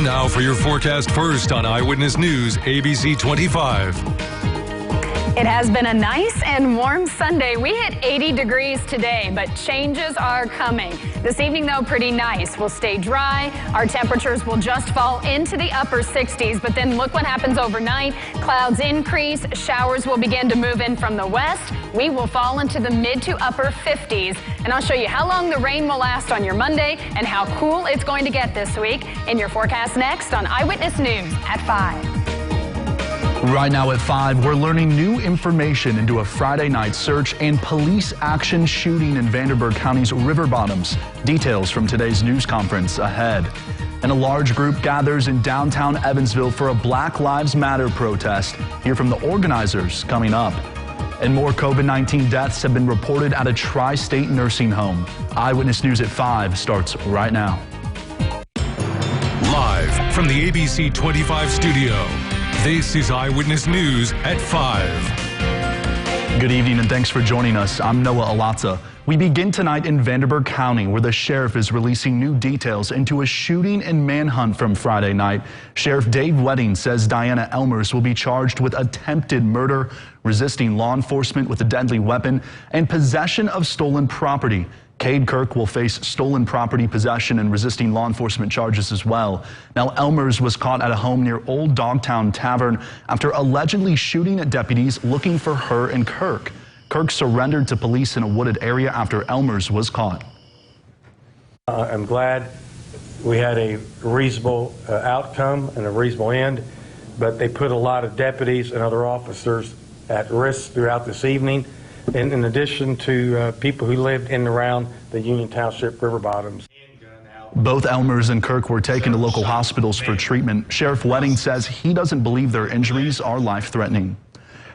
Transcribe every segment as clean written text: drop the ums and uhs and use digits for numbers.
Time now for your forecast first on Eyewitness News, ABC 25. It has been a nice and warm Sunday. We hit 80 degrees today, but changes are coming. This evening, though, pretty nice. We'll stay dry. Our temperatures will just fall into the upper 60s, but then look what happens overnight. Clouds increase. Showers will begin to move in from the west. We will fall into the mid to upper 50s. And I'll show you how long the rain will last on your Monday and how cool it's going to get this week in your forecast next on Eyewitness News at 5. Right now at 5, we're learning new information into a Friday night search and police action shooting in Vanderburgh County's River Bottoms. Details from today's news conference ahead. And a large group gathers in downtown Evansville for a Black Lives Matter protest. Hear from the organizers coming up. And more COVID-19 deaths have been reported at a tri-state nursing home. Eyewitness News at 5 starts right now. Live from the ABC 25 studio. This is Eyewitness News at 5. Good evening and thanks for joining us. I'm Noah Alata. We begin tonight in Vanderburgh County, where the sheriff is releasing new details into a shooting and manhunt from Friday night. Sheriff Dave Wedding says Diana Elmers will be charged with attempted murder, resisting law enforcement with a deadly weapon, and possession of stolen property. Cade Kirk will face stolen property possession and resisting law enforcement charges as well. Now, Elmers was caught at a home near Old Dogtown Tavern after allegedly shooting at deputies looking for her and Kirk. Kirk surrendered to police in a wooded area after Elmers was caught. I'm glad we had a reasonable outcome and a reasonable end, but they put a lot of deputies and other officers at risk throughout this evening. And in addition to people who lived in and around the Union Township River Bottoms. Both Elmers and Kirk were taken to local hospitals for treatment. Sheriff Wedding says he doesn't believe their injuries are life-threatening.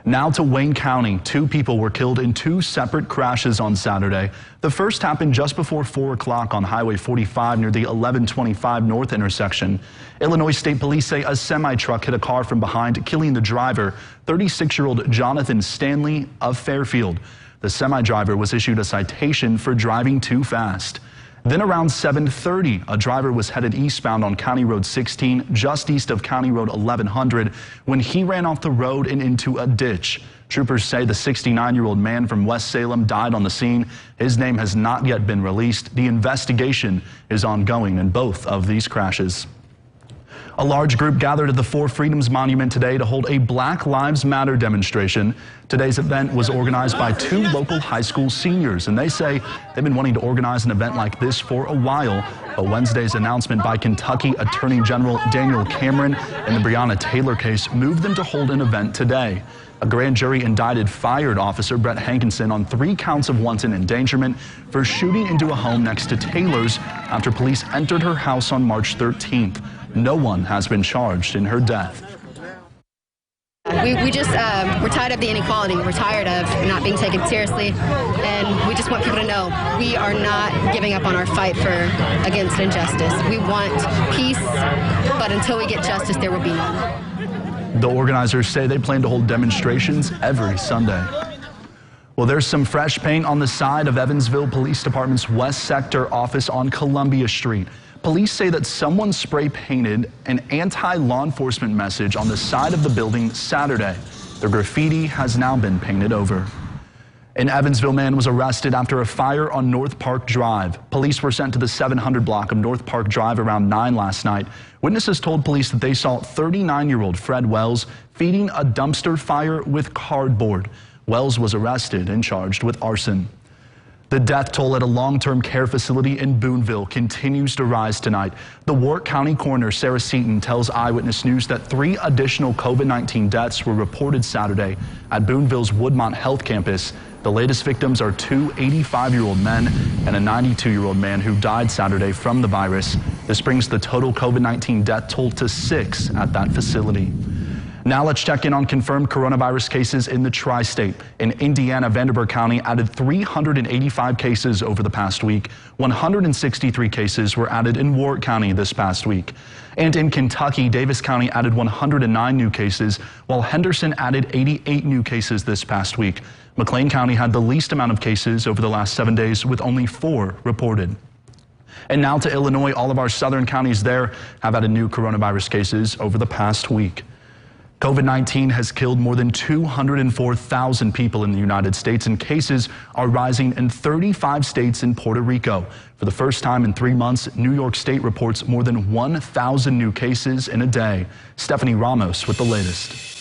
Now to Wayne County. 2 people were killed in 2 separate crashes on Saturday. The first happened just before 4 o'clock on Highway 45 near the 1125 North intersection. Illinois State Police say a semi-truck hit a car from behind, killing the driver, 36-year-old Jonathan Stanley of Fairfield. The semi-driver was issued a citation for driving too fast. Then around 7:30, a driver was headed eastbound on County Road 16, just east of County Road 1100, when he ran off the road and into a ditch. Troopers say the 69-year-old man from West Salem died on the scene. His name has not yet been released. The investigation is ongoing in both of these crashes. A large group gathered at the Four Freedoms Monument today to hold a Black Lives Matter demonstration. Today's event was organized by 2 local high school seniors, and they say they've been wanting to organize an event like this for a while. But Wednesday's announcement by Kentucky Attorney General Daniel Cameron in the Breonna Taylor case moved them to hold an event today. A grand jury indicted fired officer Brett Hankinson on 3 counts of wanton endangerment for shooting into a home next to Taylor's after police entered her house on March 13th. No one has been charged in her death. We're tired of the inequality. We're tired of not being taken seriously, and we just want people to know we are not giving up on our fight against injustice. We want peace, but until we get justice, there will be none. The organizers say they plan to hold demonstrations every Sunday. Well, there's some fresh paint on the side of Evansville Police Department's West Sector office on Columbia Street. Police say that someone spray painted an anti-law enforcement message on the side of the building Saturday. The graffiti has now been painted over. An Evansville man was arrested after a fire on North Park Drive. Police were sent to the 700 block of North Park Drive around 9 last night. Witnesses told police that they saw 39-year-old Fred Wells feeding a dumpster fire with cardboard. Wells was arrested and charged with arson. The death toll at a long-term care facility in Boonville continues to rise tonight. The Warwick County coroner Sarah Seaton tells Eyewitness News that 3 additional COVID-19 deaths were reported Saturday at Boonville's Woodmont Health Campus. The latest victims are 2 85-year-old men and a 92-year-old man who died Saturday from the virus. This brings the total COVID-19 death toll to 6 at that facility. Now let's check in on confirmed coronavirus cases in the tri-state. In Indiana, Vanderburgh County added 385 cases over the past week. 163 cases were added in Warwick County this past week. And in Kentucky, Davis County added 109 new cases, while Henderson added 88 new cases this past week. McLean County had the least amount of cases over the last 7 days, with only 4 reported. And now to Illinois. All of our southern counties there have added new coronavirus cases over the past week. COVID-19 has killed more than 204,000 people in the United States, and cases are rising in 35 states and Puerto Rico. For the first time in 3 months, New York State reports more than 1,000 new cases in a day. Stephanie Ramos with the latest.